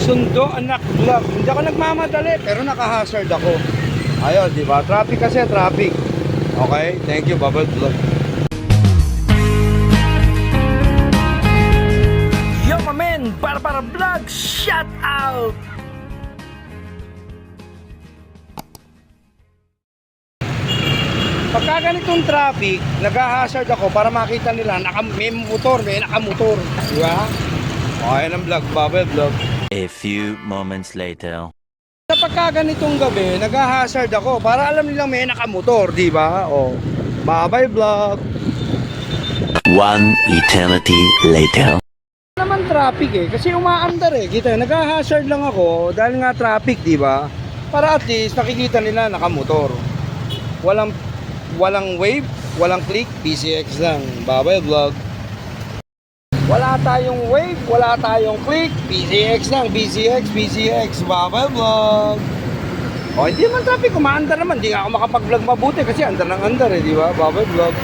Sundo anak vlog. Hindi ako nagmamadali pero naka-hazard ako. Ayun, di ba? Traffic kasi, traffic. Okay, thank you, Bubble Vlog. Yo, my man! Para vlog! Shout out! Pagka ganitong traffic, nag-hazard ako para makita nila may motor, may nakamotor. Di ba? Okay ng vlog, Bubble Vlog. A few moments later. Sa pagka ganitong gabi, nag-hazard ako para alam nilang may nakamotor, di ba? O, Bubble Vlog. One eternity later. Naman traffic kasi umaandar kita, nag-hazard lang ako dahil nga traffic, di ba? Para at least nakikita nila nakamotor. Walang wave, walang click, PCX lang, Bubble Vlog. Wala tayong wave, wala tayong click, PCX lang, PCX, Bubble Vlog. O, hindi naman traffic, umaandar naman, hindi nga ako makapag-vlog mabuti kasi andar ng andar di ba? Bubble Vlog.